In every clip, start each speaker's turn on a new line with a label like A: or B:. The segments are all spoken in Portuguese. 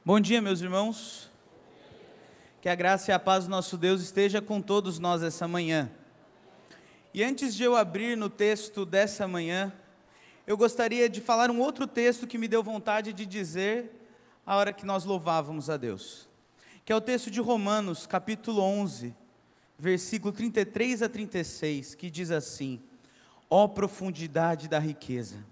A: Bom dia, meus irmãos. Que a graça e a paz do nosso Deus esteja com todos nós essa manhã. E antes de eu abrir no texto dessa manhã, eu gostaria de falar um outro texto que me deu vontade de dizer a hora que nós louvávamos a Deus, que é o texto de Romanos, capítulo 11, versículo 33 a 36, que diz assim: ó profundidade da riqueza,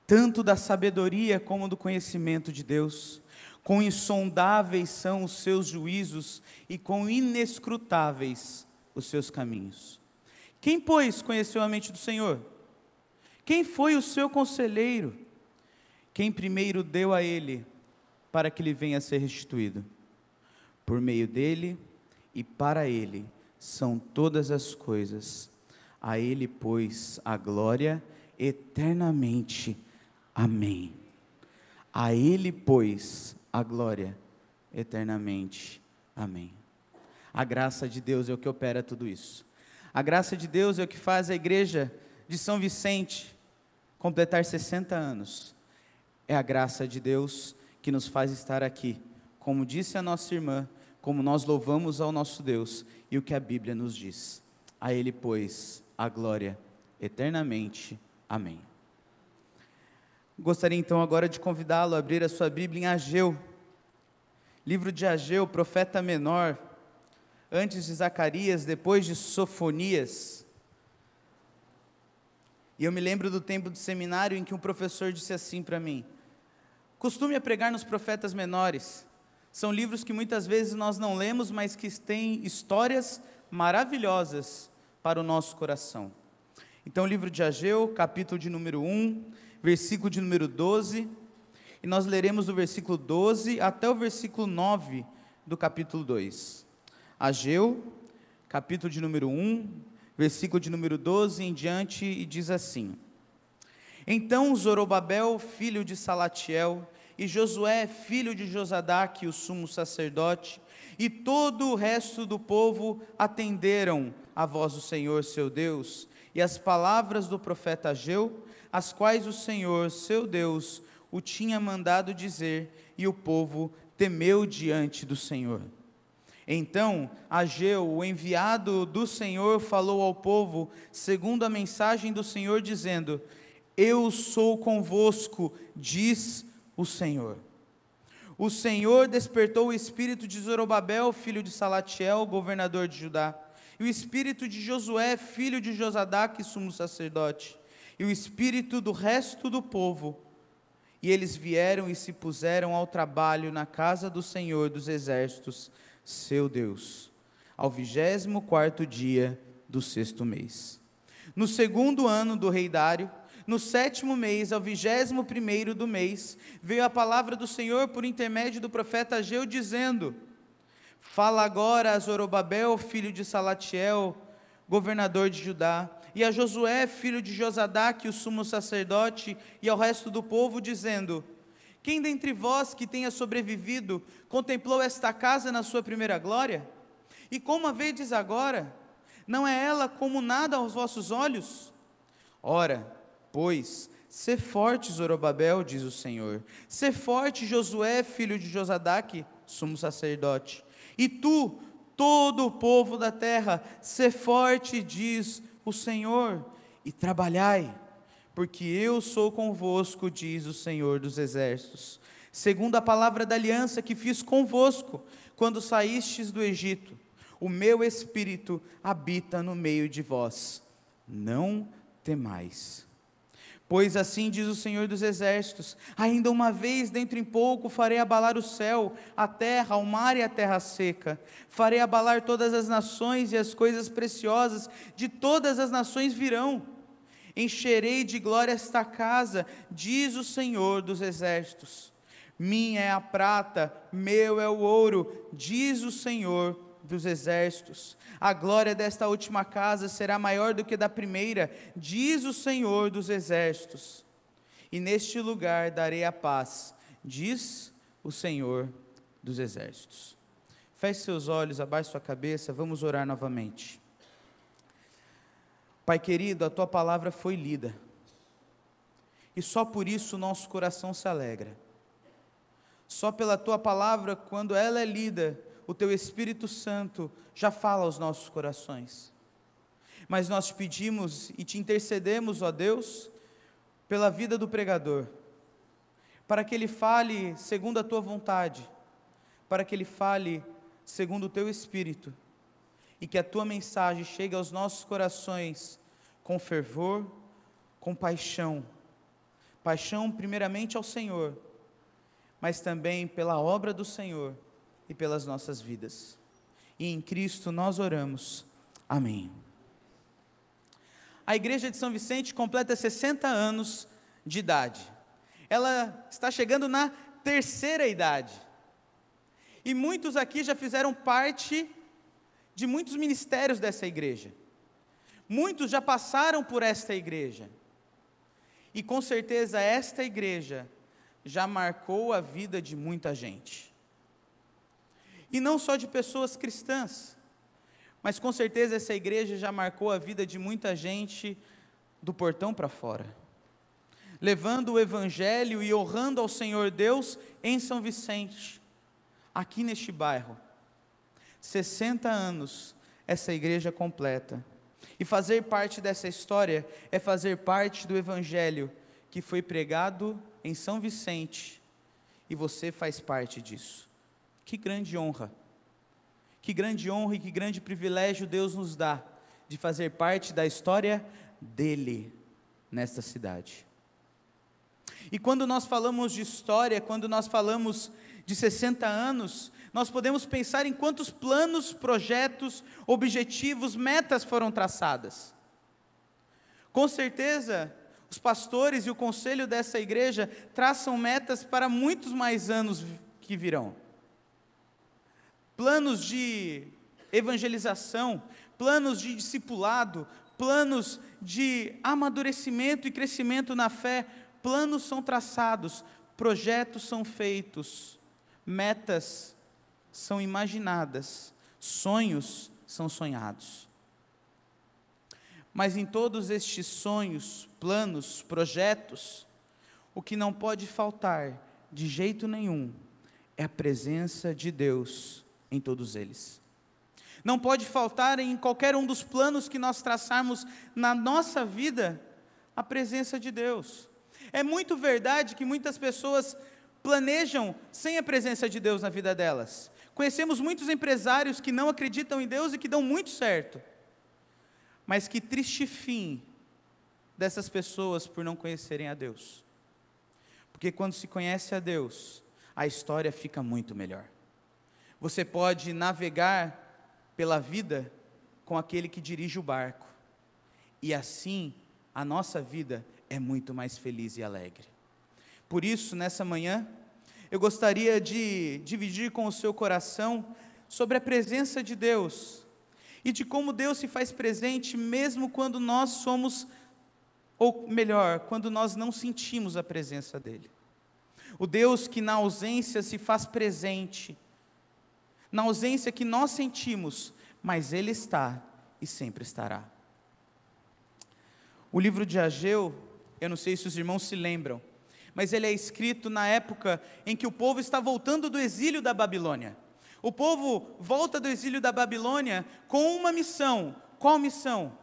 A: tanto da sabedoria como do conhecimento de Deus, quão insondáveis são os seus juízos e quão inescrutáveis os seus caminhos. Quem, pois, conheceu a mente do Senhor? Quem foi o seu conselheiro? Quem primeiro deu a ele, para que lhe venha a ser restituído? Por meio dele e para ele são todas as coisas. A ele, pois, a glória eternamente. Amém. A ele, pois, a glória eternamente. Amém. A graça de Deus é o que opera tudo isso. A graça de Deus é o que faz a igreja de São Vicente completar 60 anos. É a graça de Deus que nos faz estar aqui. Como disse a nossa irmã, como nós louvamos ao nosso Deus e o que a Bíblia nos diz. A ele, pois, a glória eternamente. Amém. Gostaria então agora de convidá-lo a abrir a sua Bíblia em Ageu, livro de Ageu, profeta menor, antes de Zacarias, depois de Sofonias. E eu me lembro do tempo do seminário em que um professor disse assim para mim: costume a pregar nos profetas menores. São livros que muitas vezes nós não lemos, mas que têm histórias maravilhosas para o nosso coração. Então, o livro de Ageu, capítulo de número 1, versículo de número 12, e nós leremos do versículo 12 até o versículo 9 do capítulo 2. Ageu, capítulo de número 1, versículo de número 12 em diante, e diz assim: então Zorobabel, filho de Salatiel, e Josué, filho de Josadaque, o sumo sacerdote, e todo o resto do povo atenderam a voz do Senhor seu Deus, e as palavras do profeta Ageu, as quais o Senhor seu Deus o tinha mandado dizer, e o povo temeu diante do Senhor. Então Ageu, o enviado do Senhor, falou ao povo, segundo a mensagem do Senhor, dizendo: eu sou convosco, diz o Senhor. O Senhor despertou o espírito de Zorobabel, filho de Salatiel, governador de Judá, e o espírito de Josué, filho de Josadaque, sumo sacerdote, e o espírito do resto do povo. E eles vieram e se puseram ao trabalho na casa do Senhor dos exércitos, seu Deus, ao 24º dia do 6º mês. No 2º ano do rei Dário, no 7º mês, ao 21º do mês, veio a palavra do Senhor por intermédio do profeta Ageu, dizendo: fala agora a Zorobabel, filho de Salatiel, governador de Judá, e a Josué, filho de Josadaque, o sumo sacerdote, e ao resto do povo, dizendo: quem dentre vós que tenha sobrevivido, contemplou esta casa na sua primeira glória? E como a vedes agora? Não é ela como nada aos vossos olhos? Ora, pois, sê forte, Zorobabel, diz o Senhor, sê forte, Josué, filho de Josadaque, sumo sacerdote, e tu, todo o povo da terra, sê forte, diz o Senhor, e trabalhai, porque eu sou convosco, diz o Senhor dos exércitos, segundo a palavra da aliança que fiz convosco, quando saístes do Egito. O meu espírito habita no meio de vós, não temais. Pois assim diz o Senhor dos exércitos: ainda uma vez, dentro em pouco, farei abalar o céu, a terra, o mar e a terra seca. Farei abalar todas as nações, e as coisas preciosas de todas as nações virão. Encherei de glória esta casa, diz o Senhor dos exércitos. Minha é a prata, meu é o ouro, diz o Senhor dos exércitos. A glória desta última casa será maior do que da primeira, diz o Senhor dos exércitos. E neste lugar darei a paz, diz o Senhor dos exércitos. Feche seus olhos, abaixe sua cabeça, vamos orar novamente. Pai querido, a tua palavra foi lida, e só por isso o nosso coração se alegra. Só pela tua palavra, quando ela é lida, o teu Espírito Santo já fala aos nossos corações. Mas nós te pedimos e te intercedemos, ó Deus, pela vida do pregador, para que ele fale segundo a tua vontade, para que ele fale segundo o teu Espírito, e que a tua mensagem chegue aos nossos corações com fervor, com paixão primeiramente ao Senhor, mas também pela obra do Senhor e pelas nossas vidas. E em Cristo nós oramos. Amém. A igreja de São Vicente completa 60 anos de idade. Ela está chegando na terceira idade. E muitos aqui já fizeram parte de muitos ministérios dessa igreja. Muitos já passaram por esta igreja. E com certeza esta igreja já marcou a vida de muita gente. E não só de pessoas cristãs, mas com certeza essa igreja já marcou a vida de muita gente do portão para fora, levando o evangelho e honrando ao Senhor Deus em São Vicente, aqui neste bairro. 60 anos essa igreja completa. E fazer parte dessa história é fazer parte do evangelho que foi pregado em São Vicente, e você faz parte disso. Que grande honra e que grande privilégio Deus nos dá de fazer parte da história dele nesta cidade. E quando nós falamos de história, quando nós falamos de 60 anos, nós podemos pensar em quantos planos, projetos, objetivos, metas foram traçadas. Com certeza, os pastores e o conselho dessa igreja traçam metas para muitos mais anos que virão. Planos de evangelização, planos de discipulado, planos de amadurecimento e crescimento na fé, planos são traçados, projetos são feitos, metas são imaginadas, sonhos são sonhados. Mas em todos estes sonhos, planos, projetos, o que não pode faltar de jeito nenhum é a presença de Deus em todos eles. Não pode faltar em qualquer um dos planos que nós traçarmos na nossa vida a presença de Deus. É muito verdade que muitas pessoas planejam sem a presença de Deus na vida delas. Conhecemos muitos empresários que não acreditam em Deus e que dão muito certo. Mas que triste fim dessas pessoas por não conhecerem a Deus. Porque quando se conhece a Deus, a história fica muito melhor. Você pode navegar pela vida com aquele que dirige o barco. E assim, a nossa vida é muito mais feliz e alegre. Por isso, nessa manhã, eu gostaria de dividir com o seu coração sobre a presença de Deus e de como Deus se faz presente mesmo quando nós somos, ou melhor, quando nós não sentimos a presença dEle. O Deus que na ausência se faz presente, na ausência que nós sentimos, mas Ele está e sempre estará. O livro de Ageu, eu não sei se os irmãos se lembram, mas ele é escrito na época em que o povo está voltando do exílio da Babilônia. O povo volta do exílio da Babilônia com uma missão. Qual missão?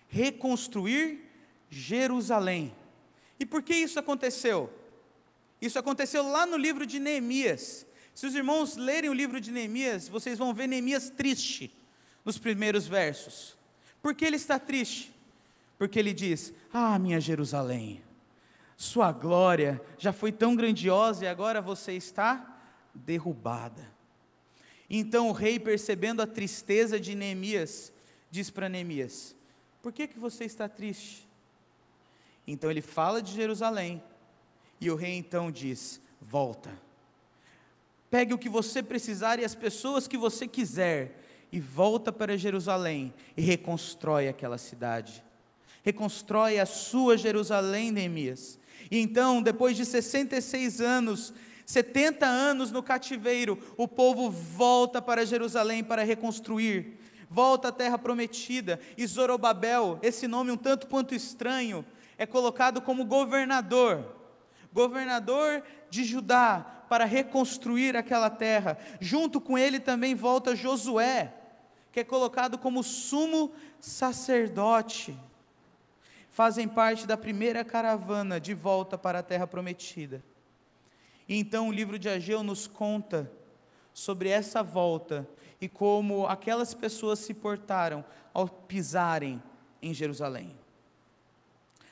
A: Reconstruir Jerusalém. E por que isso aconteceu? Isso aconteceu lá no livro de Neemias. Se os irmãos lerem o livro de Neemias, vocês vão ver Neemias triste nos primeiros versos. Por que ele está triste? Porque ele diz: ah, minha Jerusalém, sua glória já foi tão grandiosa e agora você está derrubada. Então o rei, percebendo a tristeza de Neemias, diz para Neemias: por que você está triste? Então ele fala de Jerusalém, e o rei então diz: volta, pegue o que você precisar e as pessoas que você quiser, e volta para Jerusalém, e reconstrói aquela cidade, reconstrói a sua Jerusalém, Neemias. E então, depois de 66 anos, 70 anos no cativeiro, o povo volta para Jerusalém para reconstruir, volta à terra prometida, e Zorobabel, esse nome um tanto quanto estranho, é colocado como governador de Judá, para reconstruir aquela terra. Junto com ele também volta Josué, que é colocado como sumo sacerdote. Fazem parte da primeira caravana de volta para a terra prometida. E então o livro de Ageu nos conta sobre essa volta e como aquelas pessoas se portaram ao pisarem em Jerusalém.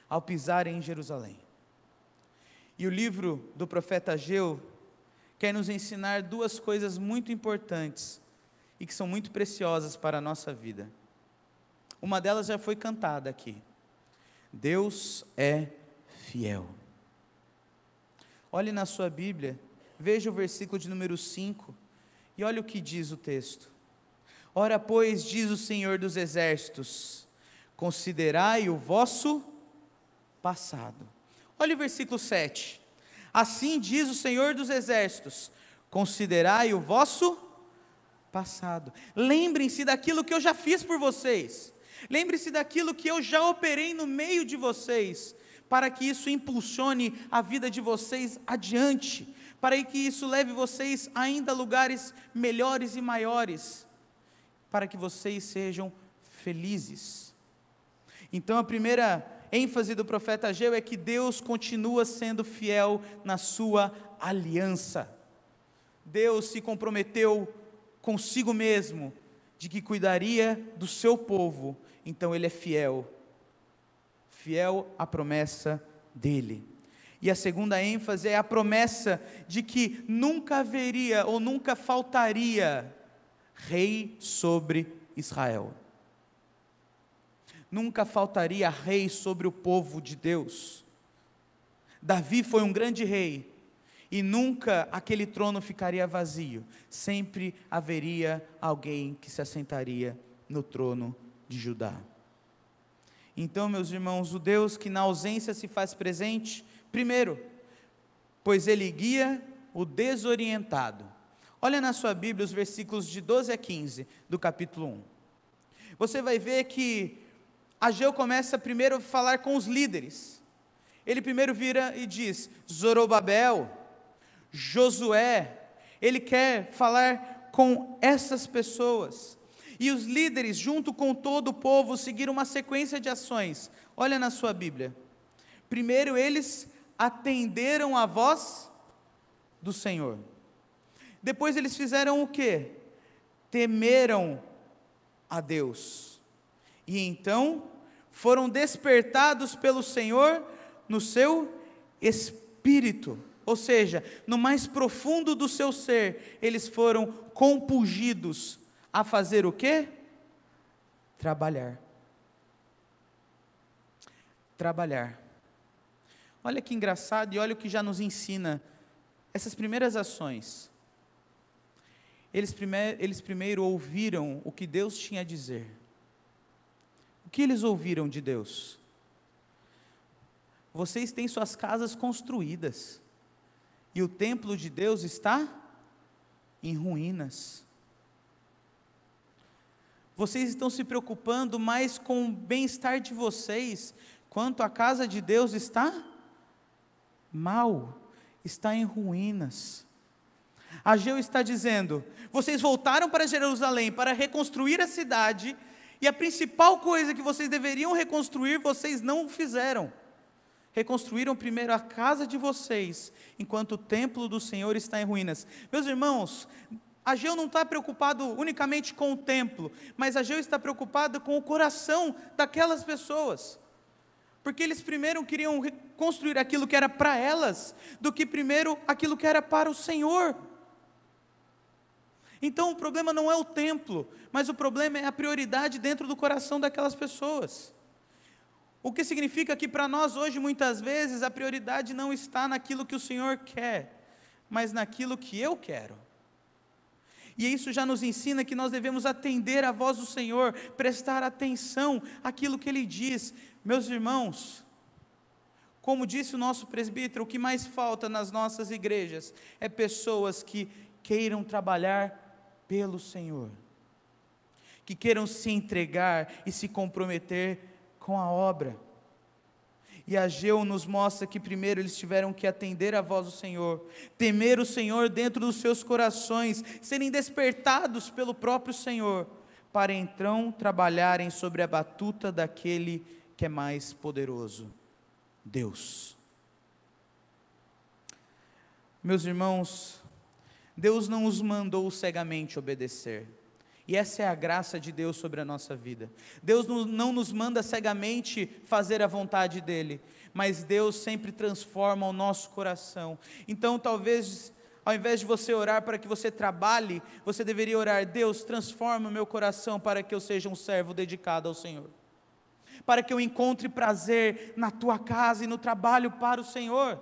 A: Ao pisarem em Jerusalém. E o livro do profeta Ageu quer nos ensinar duas coisas muito importantes e que são muito preciosas para a nossa vida. Uma delas já foi cantada aqui. Deus é fiel. Olhe na sua Bíblia, veja o versículo de número 5 e olha o que diz o texto. Ora, pois, diz o Senhor dos Exércitos, considerai o vosso passado. Olha o versículo 7. Assim diz o Senhor dos Exércitos, considerai o vosso passado. Lembrem-se daquilo que eu já fiz por vocês. Lembre-se daquilo que eu já operei no meio de vocês, para que isso impulsione a vida de vocês adiante, para que isso leve vocês ainda a lugares melhores e maiores, para que vocês sejam felizes. Então a primeira ênfase do profeta Ageu é que Deus continua sendo fiel na sua aliança. Deus se comprometeu consigo mesmo, de que cuidaria do seu povo, então Ele é fiel à promessa dEle. E a segunda ênfase é a promessa de que nunca haveria ou nunca faltaria rei sobre Israel. Nunca faltaria rei sobre o povo de Deus. Davi foi um grande rei, e nunca aquele trono ficaria vazio, sempre haveria alguém que se assentaria no trono de Judá. Então, meus irmãos, o Deus que na ausência se faz presente, primeiro, pois Ele guia o desorientado. Olha na sua Bíblia os versículos de 12 a 15 do capítulo 1. Você vai ver que Ageu começa primeiro a falar com os líderes. Ele primeiro vira e diz, Zorobabel, Josué, ele quer falar com essas pessoas. E os líderes, junto com todo o povo, seguiram uma sequência de ações. Olha na sua Bíblia. Primeiro eles atenderam a voz do Senhor. Depois eles fizeram o quê? Temeram a Deus. E então foram despertados pelo Senhor no seu espírito. Ou seja, no mais profundo do seu ser, eles foram compulgidos a fazer o quê? Trabalhar. Trabalhar. Olha que engraçado e olha o que já nos ensina essas primeiras ações. Eles primeiro ouviram o que Deus tinha a dizer. O que eles ouviram de Deus? Vocês têm suas casas construídas, e o templo de Deus está em ruínas. Vocês estão se preocupando mais com o bem-estar de vocês, quanto a casa de Deus está mal, está em ruínas. Ageu está dizendo, vocês voltaram para Jerusalém para reconstruir a cidade, e a principal coisa que vocês deveriam reconstruir, vocês não fizeram. Reconstruíram primeiro a casa de vocês, enquanto o templo do Senhor está em ruínas. Meus irmãos, Ageu não está preocupado unicamente com o templo, mas Ageu está preocupado com o coração daquelas pessoas, porque eles primeiro queriam construir aquilo que era para elas, do que primeiro aquilo que era para o Senhor. Então o problema não é o templo, mas o problema é a prioridade dentro do coração daquelas pessoas. O que significa que para nós hoje, muitas vezes, a prioridade não está naquilo que o Senhor quer, mas naquilo que eu quero. E isso já nos ensina que nós devemos atender à voz do Senhor, prestar atenção àquilo que Ele diz. Meus irmãos, como disse o nosso presbítero, o que mais falta nas nossas igrejas é pessoas que queiram trabalhar pelo Senhor, que queiram se entregar e se comprometer com a obra. E Ageu nos mostra que primeiro eles tiveram que atender à voz do Senhor, temer o Senhor dentro dos seus corações, serem despertados pelo próprio Senhor, para então trabalharem sobre a batuta daquele que é mais poderoso, Deus. Meus irmãos, Deus não os mandou cegamente obedecer. E essa é a graça de Deus sobre a nossa vida. Deus não nos manda cegamente fazer a vontade dEle, mas Deus sempre transforma o nosso coração. Então talvez, ao invés de você orar para que você trabalhe, você deveria orar: Deus, transforma o meu coração para que eu seja um servo dedicado ao Senhor, para que eu encontre prazer na Tua casa e no trabalho para o Senhor.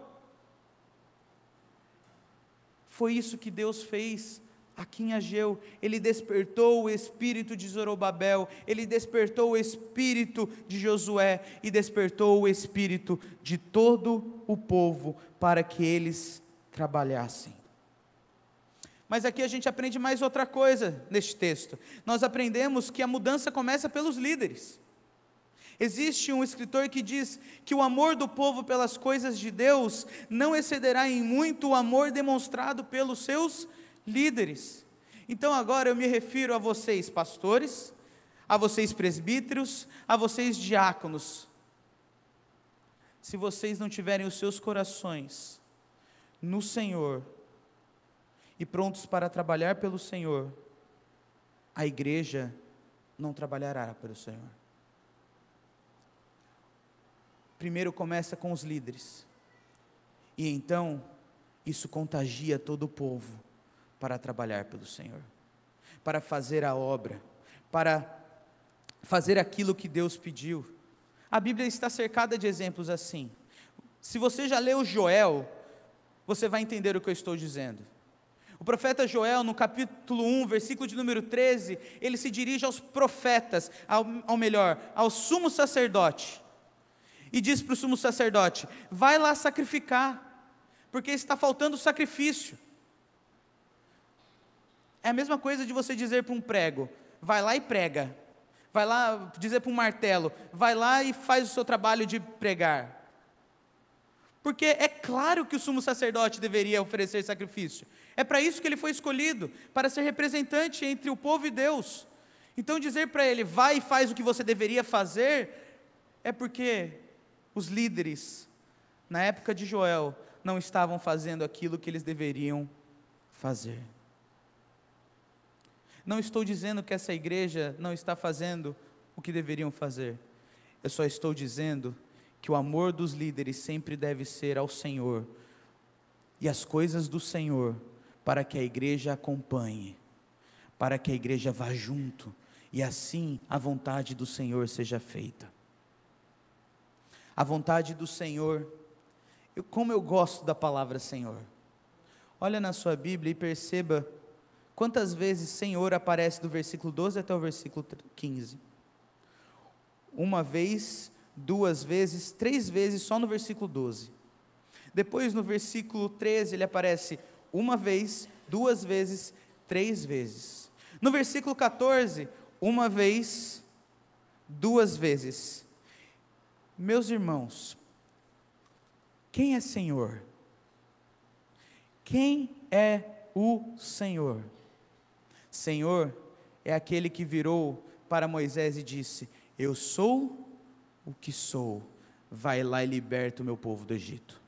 A: Foi isso que Deus fez aqui em Ageu. Ele despertou o espírito de Zorobabel, ele despertou o espírito de Josué e despertou o espírito de todo o povo para que eles trabalhassem. Mas aqui a gente aprende mais outra coisa neste texto. Nós aprendemos que a mudança começa pelos líderes. Existe um escritor que diz que o amor do povo pelas coisas de Deus não excederá em muito o amor demonstrado pelos seus líderes. Então agora eu me refiro a vocês pastores, a vocês presbíteros, a vocês diáconos. Se vocês não tiverem os seus corações no Senhor e prontos para trabalhar pelo Senhor, a igreja não trabalhará pelo Senhor. Primeiro começa com os líderes, e então isso contagia todo o povo para trabalhar pelo Senhor, para fazer a obra, para fazer aquilo que Deus pediu. A Bíblia está cercada de exemplos assim. Se você já leu Joel, você vai entender o que eu estou dizendo. O profeta Joel, no capítulo 1, versículo de número 13, ele se dirige aos profetas, ao sumo sacerdote, e diz para o sumo sacerdote: vai lá sacrificar, porque está faltando sacrifício. É a mesma coisa de você dizer para um prego: vai lá e prega. Vai lá dizer para um martelo: vai lá e faz o seu trabalho de pregar. Porque é claro que o sumo sacerdote deveria oferecer sacrifício. É para isso que ele foi escolhido, para ser representante entre o povo e Deus. Então dizer para ele: vai e faz o que você deveria fazer, é porque os líderes, na época de Joel, não estavam fazendo aquilo que eles deveriam fazer. Não estou dizendo que essa igreja não está fazendo o que deveriam fazer. Eu só estou dizendo que o amor dos líderes sempre deve ser ao Senhor e as coisas do Senhor, para que a igreja acompanhe, para que a igreja vá junto, e assim a vontade do Senhor seja feita. A vontade do Senhor, como eu gosto da palavra Senhor. Olha na sua Bíblia e perceba quantas vezes Senhor aparece do versículo 12 até o versículo 15. Uma vez, duas vezes, três vezes só no versículo 12. Depois no versículo 13 ele aparece uma vez, duas vezes, três vezes. No versículo 14, uma vez, duas vezes. Meus irmãos, quem é Senhor? Quem é o Senhor? Senhor é aquele que virou para Moisés e disse: eu sou o que sou, vai lá e liberta o meu povo do Egito.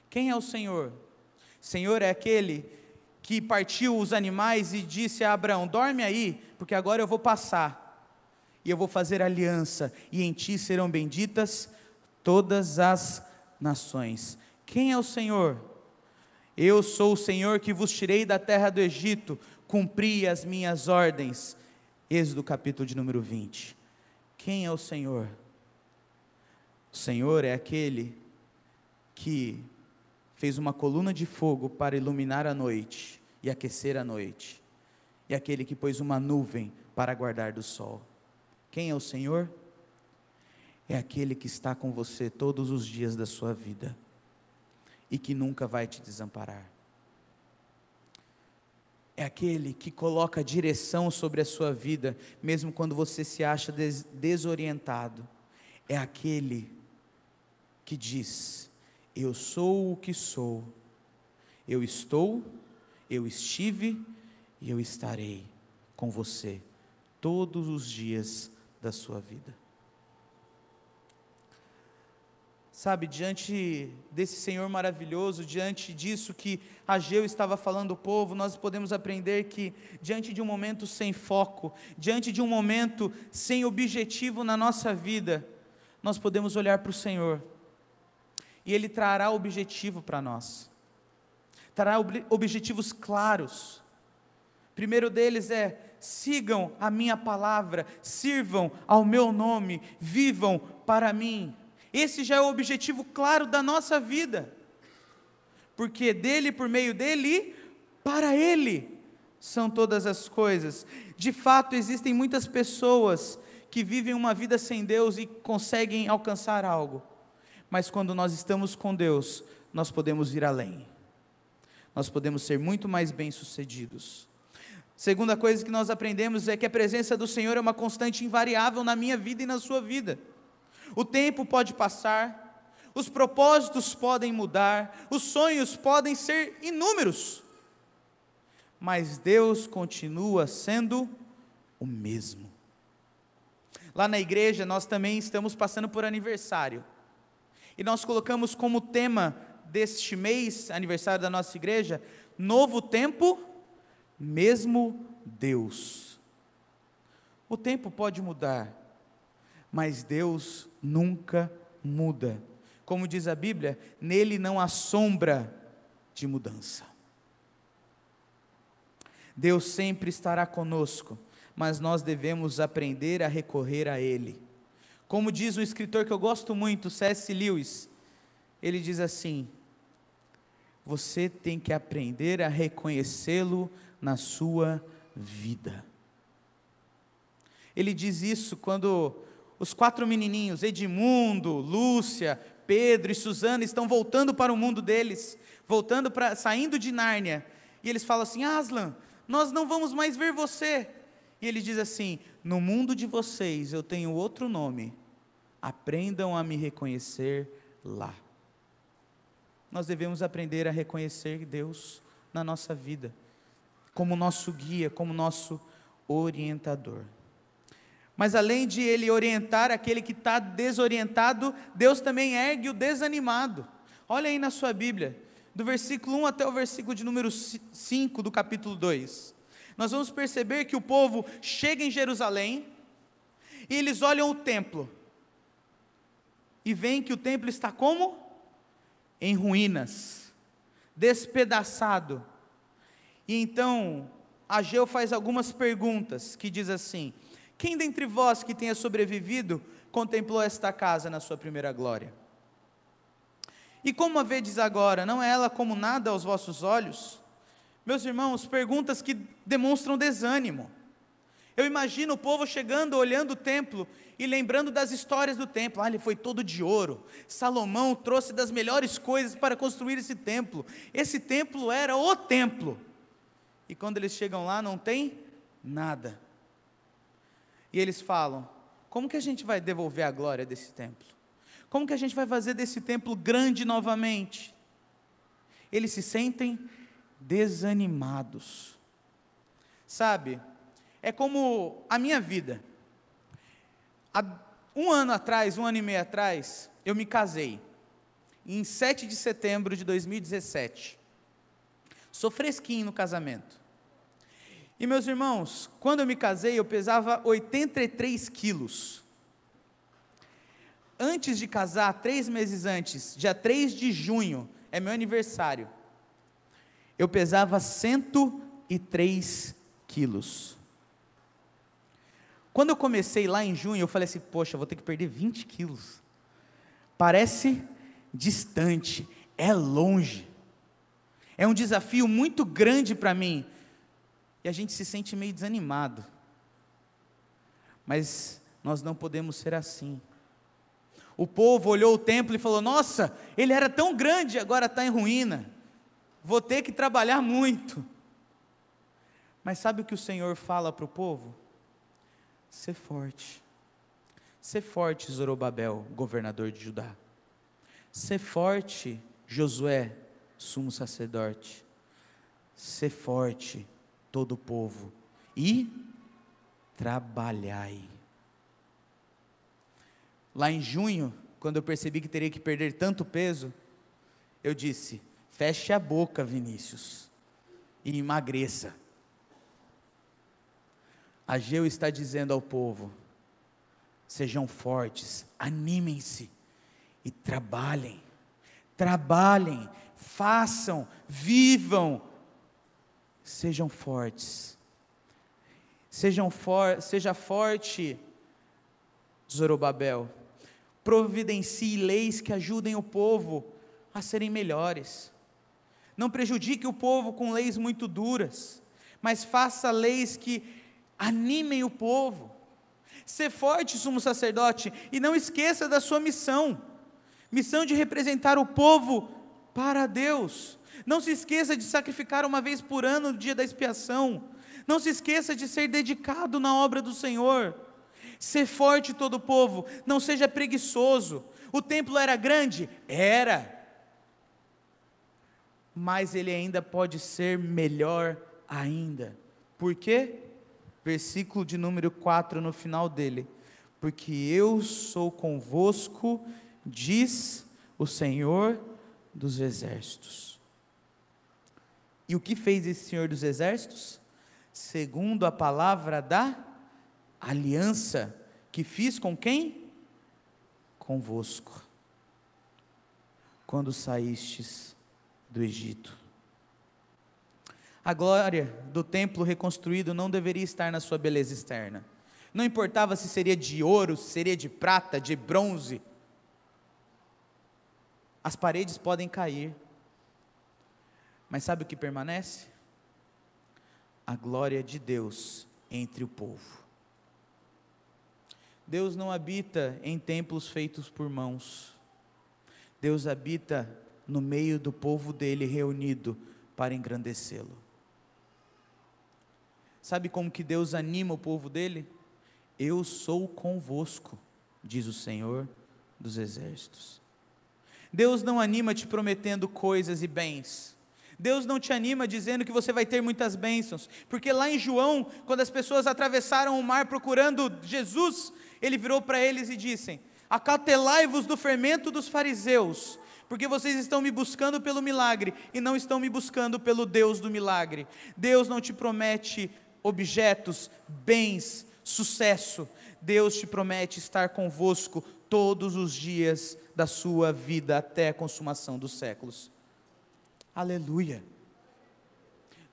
A: Quem é o Senhor? Senhor é aquele que partiu os animais e disse a Abraão: dorme aí, porque agora eu vou passar, e eu vou fazer aliança, e em ti serão benditas todas as nações. Quem é o Senhor? Eu sou o Senhor que vos tirei da terra do Egito, cumpri as minhas ordens. Êxodo capítulo de número 20. Quem é o Senhor? O Senhor é aquele que fez uma coluna de fogo para iluminar a noite e aquecer a noite, e aquele que pôs uma nuvem para guardar do sol. Quem é o Senhor? É aquele que está com você todos os dias da sua vida e que nunca vai te desamparar. É aquele que coloca direção sobre a sua vida, mesmo quando você se acha desorientado. É aquele que diz: eu sou o que sou, eu estou, eu estive e eu estarei com você todos os dias da sua vida. Sabe, diante desse Senhor maravilhoso, diante disso que Ageu estava falando ao povo, nós podemos aprender que diante de um momento sem foco, diante de um momento sem objetivo na nossa vida, nós podemos olhar para o Senhor, e Ele trará objetivo para nós, trará objetivos claros. O primeiro deles é: sigam a minha palavra, sirvam ao meu nome, vivam para mim. Esse já é o objetivo claro da nossa vida, porque dele, por meio dele, para ele são todas as coisas. De fato, existem muitas pessoas que vivem uma vida sem Deus e conseguem alcançar algo, mas quando nós estamos com Deus, nós podemos ir além, nós podemos ser muito mais bem-sucedidos. Segunda coisa que nós aprendemos é que a presença do Senhor é uma constante invariável na minha vida e na sua vida. O tempo pode passar, os propósitos podem mudar, os sonhos podem ser inúmeros, mas Deus continua sendo o mesmo. Lá na igreja nós também estamos passando por aniversário, e nós colocamos como tema deste mês, aniversário da nossa igreja, novo tempo, mesmo Deus. O tempo pode mudar, mas Deus nunca muda. Como diz a Bíblia, nele não há sombra de mudança. Deus sempre estará conosco, mas nós devemos aprender a recorrer a Ele. Como diz um escritor que eu gosto muito, C.S. Lewis, ele diz assim: você tem que aprender a reconhecê-lo na sua vida. Ele diz isso quando os 4 menininhos, Edmundo, Lúcia, Pedro e Susana, estão voltando para o mundo deles, saindo de Nárnia, e eles falam assim: Aslan, nós não vamos mais ver você. E ele diz assim: no mundo de vocês eu tenho outro nome, aprendam a me reconhecer lá. Nós devemos aprender a reconhecer Deus na nossa vida, como nosso guia, como nosso orientador. Mas além de Ele orientar aquele que está desorientado, Deus também ergue o desanimado. Olha aí na sua Bíblia, do versículo 1 até o versículo de número 5 do capítulo 2. Nós vamos perceber que o povo chega em Jerusalém, e eles olham o templo, e veem que o templo está como? Em ruínas, despedaçado. E então, Ageu faz algumas perguntas, que diz assim: quem dentre vós que tenha sobrevivido, contemplou esta casa na sua primeira glória? E como a vedes agora, não é ela como nada aos vossos olhos? Meus irmãos, perguntas que demonstram desânimo. Eu imagino o povo chegando, olhando o templo, e lembrando das histórias do templo. Ele foi todo de ouro, Salomão trouxe das melhores coisas para construir esse templo era o templo, e quando eles chegam lá, não tem nada. E eles falam: como que a gente vai devolver a glória desse templo? Como que a gente vai fazer desse templo grande novamente? Eles se sentem desanimados. Sabe, é como a minha vida. Há um ano e meio atrás, eu me casei, em 7 de setembro de 2017, sou fresquinho no casamento, e meus irmãos, quando eu me casei, eu pesava 83 quilos, antes de casar, 3 meses antes, dia 3 de junho, é meu aniversário, eu pesava 103 quilos, quando eu comecei lá em junho, eu falei assim: poxa, eu vou ter que perder 20 quilos, parece distante, é longe, é um desafio muito grande para mim, e a gente se sente meio desanimado, mas nós não podemos ser assim. O povo olhou o templo e falou: nossa, ele era tão grande, agora está em ruína, vou ter que trabalhar muito. Mas sabe o que o Senhor fala para o povo? Ser forte, Zorobabel, governador de Judá, Sê forte, Josué, sumo sacerdote. Sê forte, todo o povo, e trabalhai. Lá em junho, quando eu percebi que teria que perder tanto peso, eu disse: feche a boca, Vinícius, e emagreça. Ageu está dizendo ao povo: sejam fortes, animem-se e trabalhem, façam, vivam, sejam fortes, seja forte, Zorobabel, providencie leis que ajudem o povo a serem melhores, não prejudique o povo com leis muito duras, mas faça leis que animem o povo. Ser forte, sumo sacerdote, e não esqueça da sua missão de representar o povo para Deus. Não se esqueça de sacrificar uma vez por ano no dia da expiação. Não se esqueça de ser dedicado na obra do Senhor. Ser forte, todo o povo, não seja preguiçoso. O templo era grande? Era, mas ele ainda pode ser melhor ainda. Por quê? Versículo de número 4 no final dele: porque eu sou convosco, diz o Senhor dos exércitos. E o que fez esse Senhor dos exércitos? Segundo a palavra da aliança que fiz com quem? Convosco, quando saístes do Egito. A glória do templo reconstruído não deveria estar na sua beleza externa. Não importava se seria de ouro, se seria de prata, de bronze. As paredes podem cair, mas sabe o que permanece? A glória de Deus entre o povo. Deus não habita em templos feitos por mãos. Deus habita no meio do povo dele reunido para engrandecê-lo. Sabe como que Deus anima o povo dele? Eu sou convosco, diz o Senhor dos exércitos. Deus não anima te prometendo coisas e bens. Deus não te anima dizendo que você vai ter muitas bênçãos, porque lá em João, quando as pessoas atravessaram o mar procurando Jesus, ele virou para eles e disse: acautelai-vos do fermento dos fariseus, porque vocês estão me buscando pelo milagre, e não estão me buscando pelo Deus do milagre. Deus não te promete objetos, bens, sucesso. Deus te promete estar convosco todos os dias da sua vida, até a consumação dos séculos. Aleluia!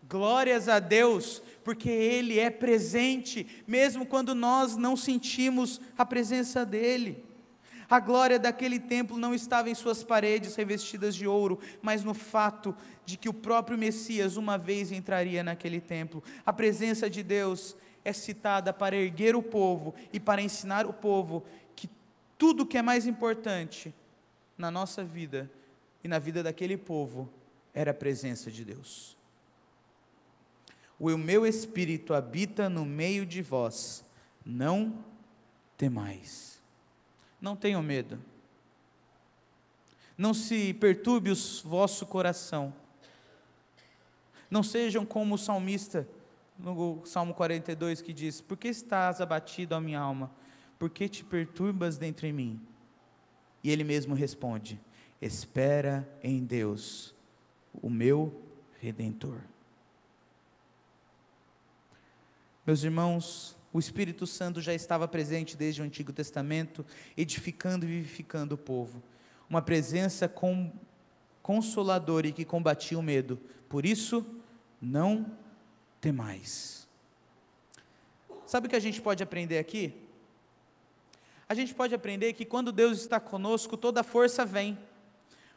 A: Glórias a Deus, porque Ele é presente, mesmo quando nós não sentimos a presença dEle. A glória daquele templo não estava em suas paredes revestidas de ouro, mas no fato de que o próprio Messias uma vez entraria naquele templo. A presença de Deus é citada para erguer o povo e para ensinar o povo que tudo que é mais importante na nossa vida e na vida daquele povo era a presença de Deus. O meu Espírito habita no meio de vós, não temais. Não tenham medo, não se perturbe o vosso coração, não sejam como o salmista, no Salmo 42, que diz: por que estás abatido, ó minha alma? Por que te perturbas dentro em mim? E ele mesmo responde: espera em Deus, o meu Redentor. Meus irmãos, o Espírito Santo já estava presente desde o Antigo Testamento, edificando e vivificando o povo. Uma presença consoladora e que combatia o medo. Por isso, não temais. Sabe o que a gente pode aprender aqui? A gente pode aprender que quando Deus está conosco, toda força vem.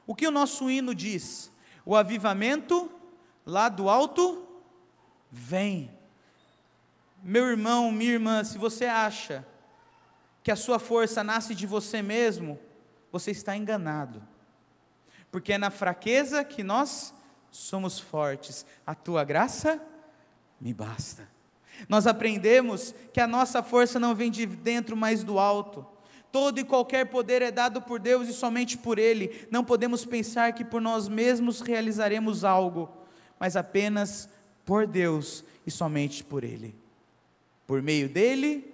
A: O que o nosso hino diz? O avivamento lá do alto vem. Meu irmão, minha irmã, se você acha que a sua força nasce de você mesmo, você está enganado, porque é na fraqueza que nós somos fortes. A tua graça me basta. Nós aprendemos que a nossa força não vem de dentro, mas do alto. Todo e qualquer poder é dado por Deus e somente por Ele. Não podemos pensar que por nós mesmos realizaremos algo, mas apenas por Deus e somente por Ele. Por meio dEle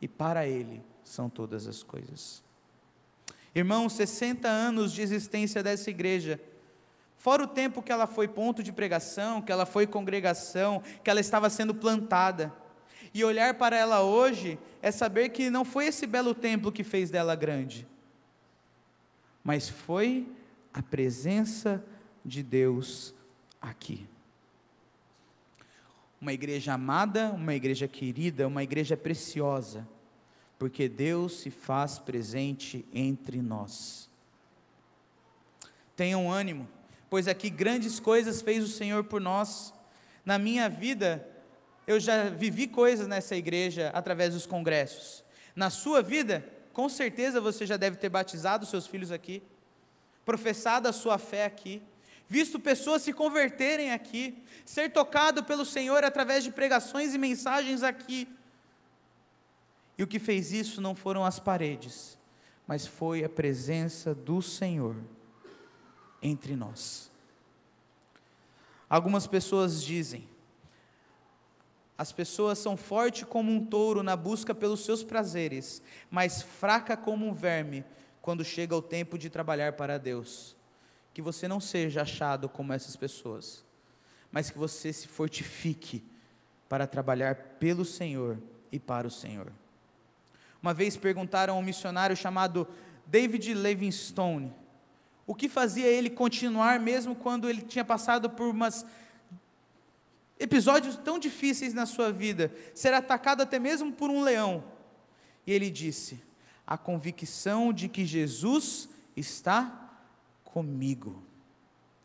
A: e para Ele são todas as coisas. Irmãos, 60 anos de existência dessa igreja, fora o tempo que ela foi ponto de pregação, que ela foi congregação, que ela estava sendo plantada. E olhar para ela hoje é saber que não foi esse belo templo que fez dela grande, mas foi a presença de Deus aqui. Uma igreja amada, uma igreja querida, uma igreja preciosa, porque Deus se faz presente entre nós. Tenham ânimo, pois aqui grandes coisas fez o Senhor por nós. Na minha vida, eu já vivi coisas nessa igreja através dos congressos. Na sua vida, com certeza você já deve ter batizado seus filhos aqui, professado a sua fé aqui, visto pessoas se converterem aqui, ser tocado pelo Senhor através de pregações e mensagens aqui. E o que fez isso não foram as paredes, mas foi a presença do Senhor entre nós. Algumas pessoas dizem: as pessoas são fortes como um touro na busca pelos seus prazeres, mas fraca como um verme quando chega o tempo de trabalhar para Deus. Que você não seja achado como essas pessoas, mas que você se fortifique para trabalhar pelo Senhor e para o Senhor. Uma vez perguntaram a um missionário chamado David Livingstone o que fazia ele continuar mesmo quando ele tinha passado por episódios tão difíceis na sua vida, ser atacado até mesmo por um leão. E ele disse: a convicção de que Jesus está comigo.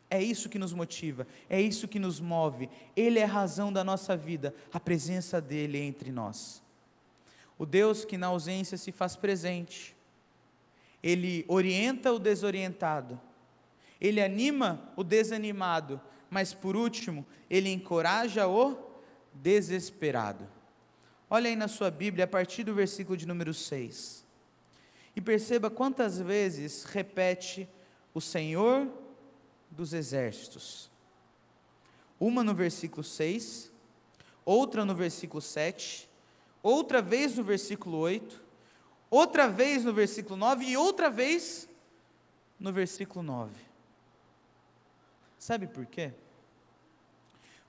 A: É isso que nos motiva, é isso que nos move. Ele é a razão da nossa vida, a presença dele entre nós. O Deus que na ausência se faz presente. Ele orienta o desorientado, ele anima o desanimado, mas por último, ele encoraja o desesperado. Olha aí na sua Bíblia, a partir do versículo de número 6, e perceba quantas vezes repete o Senhor dos exércitos. Uma no versículo 6, outra no versículo 7, outra vez no versículo 8, outra vez no versículo 9 e outra vez no versículo 9. Sabe por quê?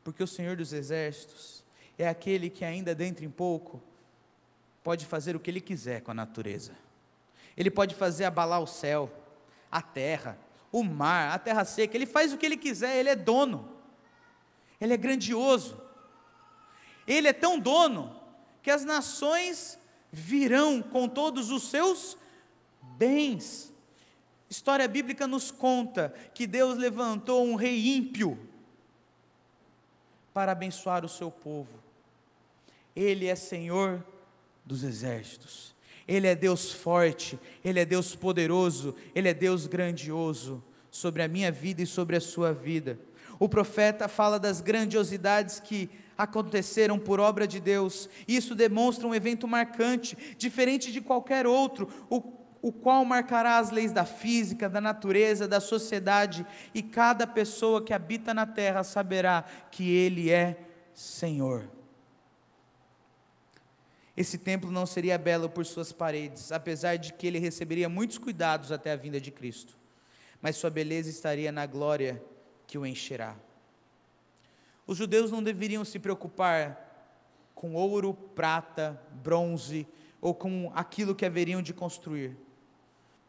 A: Porque o Senhor dos exércitos é aquele que ainda dentro em pouco pode fazer o que Ele quiser com a natureza. Ele pode fazer abalar o céu, a terra, o mar, a terra seca. Ele faz o que Ele quiser, Ele é dono. Ele é grandioso. Ele é tão dono que as nações virão com todos os seus bens. História bíblica nos conta que Deus levantou um rei ímpio para abençoar o seu povo. Ele é Senhor dos exércitos, Ele é Deus forte, Ele é Deus poderoso, Ele é Deus grandioso sobre a minha vida e sobre a sua vida. O profeta fala das grandiosidades que aconteceram por obra de Deus. Isso demonstra um evento marcante, diferente de qualquer outro, o qual marcará as leis da física, da natureza, da sociedade, e cada pessoa que habita na terra saberá que Ele é Senhor. Esse templo não seria belo por suas paredes, apesar de que ele receberia muitos cuidados até a vinda de Cristo, mas sua beleza estaria na glória que o encherá. Os judeus não deveriam se preocupar com ouro, prata, bronze, ou com aquilo que haveriam de construir,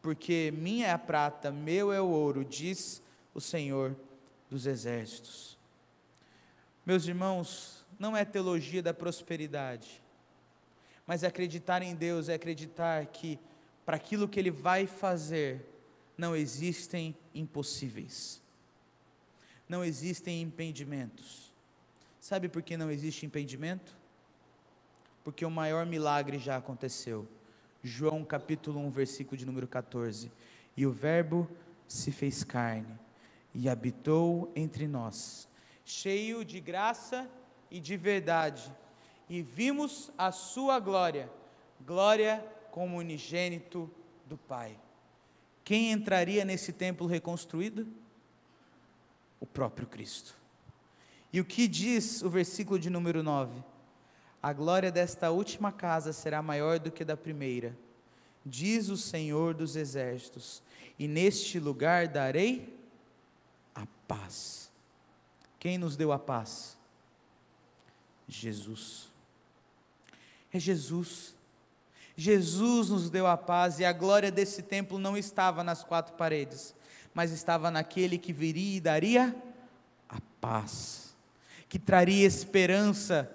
A: porque minha é a prata, meu é o ouro, diz o Senhor dos exércitos. Meus irmãos, não é teologia da prosperidade, mas acreditar em Deus é acreditar que para aquilo que Ele vai fazer, não existem impossíveis, não existem impedimentos. Sabe por que não existe impedimento? Porque o maior milagre já aconteceu. João capítulo 1, versículo de número 14, e o verbo se fez carne, e habitou entre nós, cheio de graça e de verdade, e vimos a sua glória, glória como unigênito do Pai. Quem entraria nesse templo reconstruído? O próprio Cristo. E o que diz o versículo de número 9? A glória desta última casa será maior do que da primeira, diz o Senhor dos exércitos, e neste lugar darei a paz. Quem nos deu a paz? Jesus. É Jesus. Jesus nos deu a paz, e a glória desse templo não estava nas quatro paredes, mas estava naquele que viria e daria a paz, que traria esperança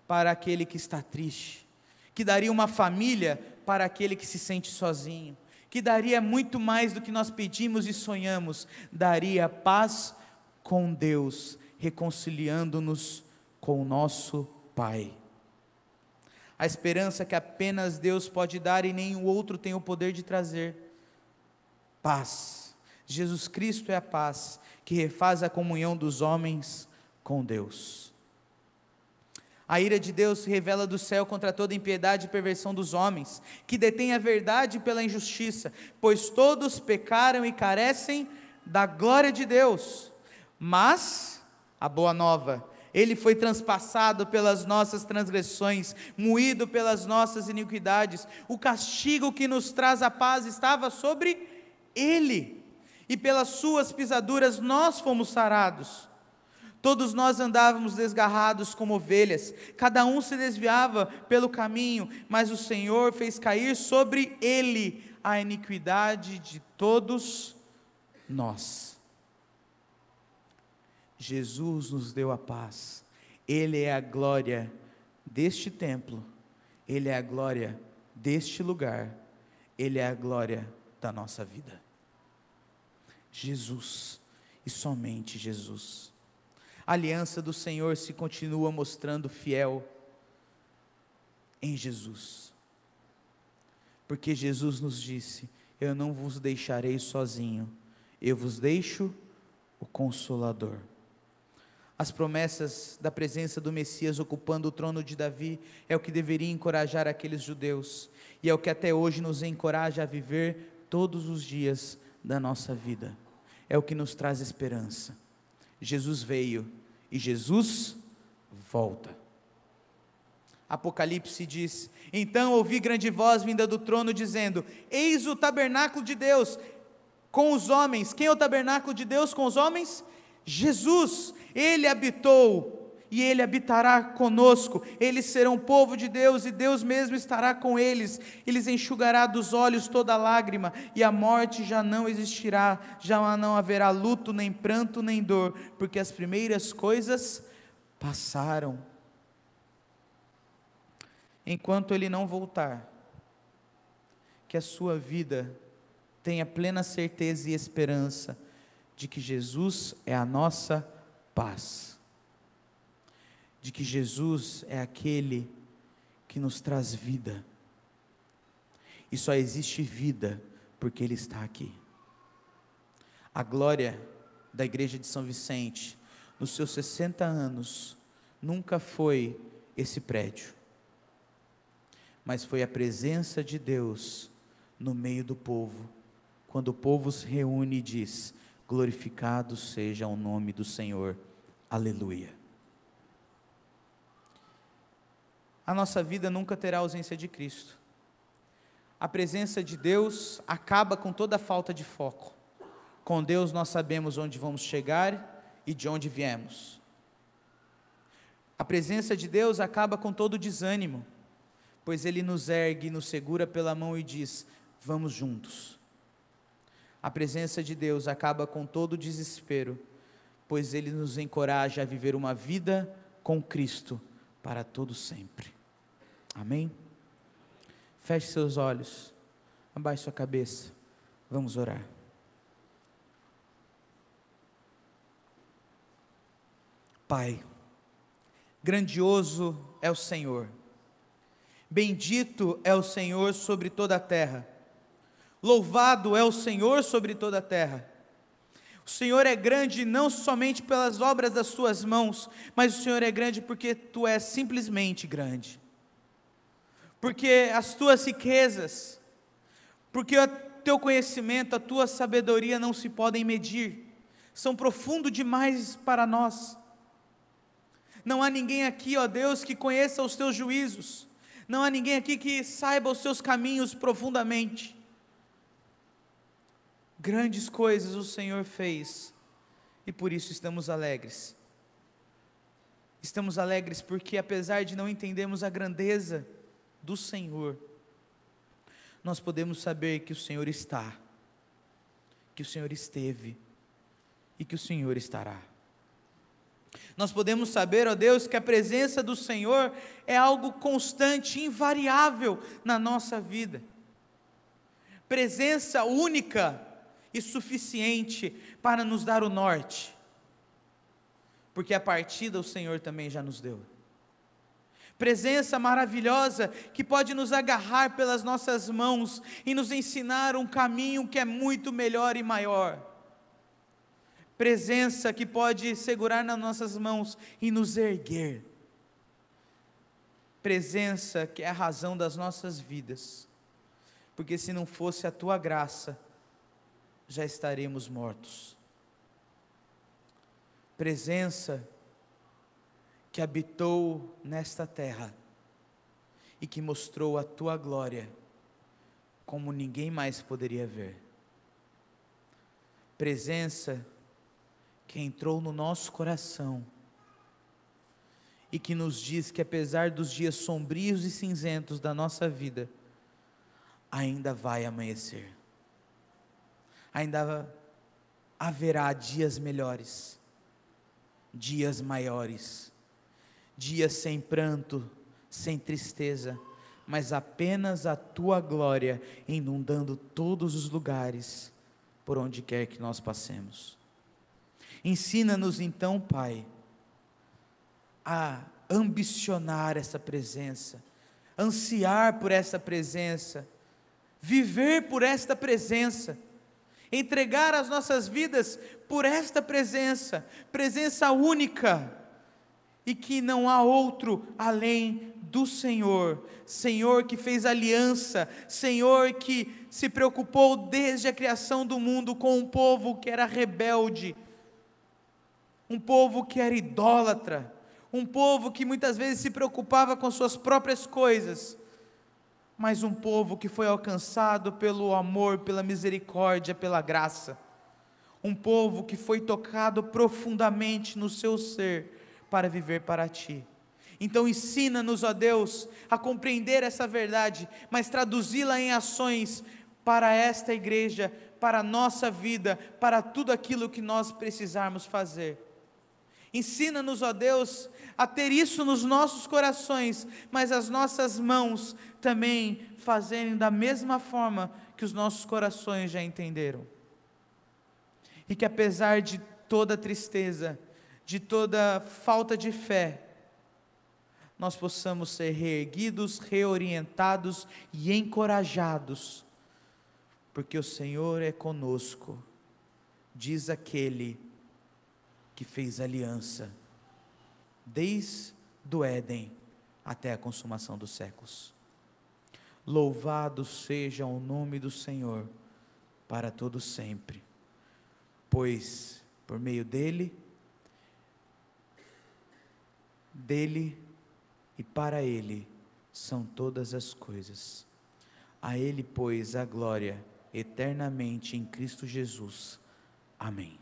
A: para aquele que está triste, que daria uma família para aquele que se sente sozinho, que daria muito mais do que nós pedimos e sonhamos, daria paz com Deus, reconciliando-nos com o nosso Pai. A esperança que apenas Deus pode dar e nenhum outro tem o poder de trazer. Paz. Jesus Cristo é a paz que refaz a comunhão dos homens com Deus. A ira de Deus se revela do céu contra toda impiedade e perversão dos homens, que detêm a verdade pela injustiça, pois todos pecaram e carecem da glória de Deus. Mas, a boa nova, Ele foi transpassado pelas nossas transgressões, moído pelas nossas iniquidades. O castigo que nos traz a paz estava sobre Ele, e pelas suas pisaduras nós fomos sarados. Todos nós andávamos desgarrados como ovelhas, cada um se desviava pelo caminho, mas o Senhor fez cair sobre Ele a iniquidade de todos nós. Jesus nos deu a paz, Ele é a glória deste templo, Ele é a glória deste lugar, Ele é a glória da nossa vida. Jesus, e somente Jesus. A aliança do Senhor se continua mostrando fiel em Jesus, porque Jesus nos disse: eu não vos deixarei sozinho, eu vos deixo o Consolador. As promessas da presença do Messias ocupando o trono de Davi é o que deveria encorajar aqueles judeus, e é o que até hoje nos encoraja a viver todos os dias da nossa vida, é o que nos traz esperança. Jesus veio e Jesus volta. Apocalipse diz: então ouvi grande voz vinda do trono dizendo: eis o tabernáculo de Deus com os homens. Quem é o tabernáculo de Deus com os homens? Jesus. Ele habitou e Ele habitará conosco. Eles serão povo de Deus e Deus mesmo estará com eles. Eles enxugará dos olhos toda lágrima, e a morte já não existirá, já não haverá luto, nem pranto, nem dor, porque as primeiras coisas passaram. Enquanto Ele não voltar, que a sua vida tenha plena certeza e esperança de que Jesus é a nossa paz, de que Jesus é aquele que nos traz vida, e só existe vida porque Ele está aqui. A glória da igreja de São Vicente, nos seus 60 anos, nunca foi esse prédio, mas foi a presença de Deus no meio do povo, quando o povo se reúne e diz: glorificado seja o nome do Senhor, aleluia. A nossa vida nunca terá ausência de Cristo. A presença de Deus acaba com toda falta de foco. Com Deus nós sabemos onde vamos chegar e de onde viemos. A presença de Deus acaba com todo desânimo, pois Ele nos ergue, nos segura pela mão e diz: vamos juntos. A presença de Deus acaba com todo desespero, pois Ele nos encoraja a viver uma vida com Cristo para todo sempre. Amém? Feche seus olhos, abaixe sua cabeça, vamos orar. Pai, grandioso é o Senhor, bendito é o Senhor sobre toda a terra, louvado é o Senhor sobre toda a terra. O Senhor é grande não somente pelas obras das suas mãos, mas o Senhor é grande porque Tu és simplesmente grande. porque as tuas riquezas, porque o teu conhecimento, a tua sabedoria não se podem medir, são profundos demais para nós. Não há ninguém aqui, ó Deus, que conheça os teus juízos, não há ninguém aqui que saiba os seus caminhos profundamente. Grandes coisas o Senhor fez, e por isso estamos alegres. Estamos alegres porque, apesar de não entendermos a grandeza do Senhor, nós podemos saber que o Senhor está, que o Senhor esteve e que o Senhor estará. Nós podemos saber, ó Deus, que a presença do Senhor é algo constante, invariável na nossa vida. Presença única e suficiente para nos dar o norte, porque a partida o Senhor também já nos deu. Presença maravilhosa que pode nos agarrar pelas nossas mãos e nos ensinar um caminho que é muito melhor e maior. Presença que pode segurar nas nossas mãos e nos erguer. Presença que é a razão das nossas vidas, porque se não fosse a tua graça, já estaremos mortos. Presença que habitou nesta terra e que mostrou a tua glória como ninguém mais poderia ver. Presença que entrou no nosso coração e que nos diz que, apesar dos dias sombrios e cinzentos da nossa vida, ainda vai amanhecer, ainda haverá dias melhores, dias maiores, dias sem pranto, sem tristeza, mas apenas a tua glória inundando todos os lugares, por onde quer que nós passemos. Ensina-nos então, Pai, a ambicionar essa presença, ansiar por essa presença, viver por esta presença, entregar as nossas vidas por esta presença, presença única, e que não há outro além do Senhor, Senhor que fez aliança, Senhor que se preocupou desde a criação do mundo com um povo que era rebelde, um povo que era idólatra, um povo que muitas vezes se preocupava com suas próprias coisas, mas um povo que foi alcançado pelo amor, pela misericórdia, pela graça, um povo que foi tocado profundamente no seu ser, para viver para Ti. Então ensina-nos, ó Deus, a compreender essa verdade, mas traduzi-la em ações para esta igreja, para a nossa vida, para tudo aquilo que nós precisarmos fazer. Ensina-nos, ó Deus, a ter isso nos nossos corações, mas as nossas mãos também fazerem da mesma forma que os nossos corações já entenderam. E que apesar de toda tristeza, de toda falta de fé, nós possamos ser reerguidos, reorientados e encorajados, porque o Senhor é conosco, diz aquele que fez aliança, desde o Éden até a consumação dos séculos. Louvado seja o nome do Senhor, para todo sempre, pois por meio dele e para Ele são todas as coisas. A Ele, pois, a glória eternamente em Cristo Jesus. Amém.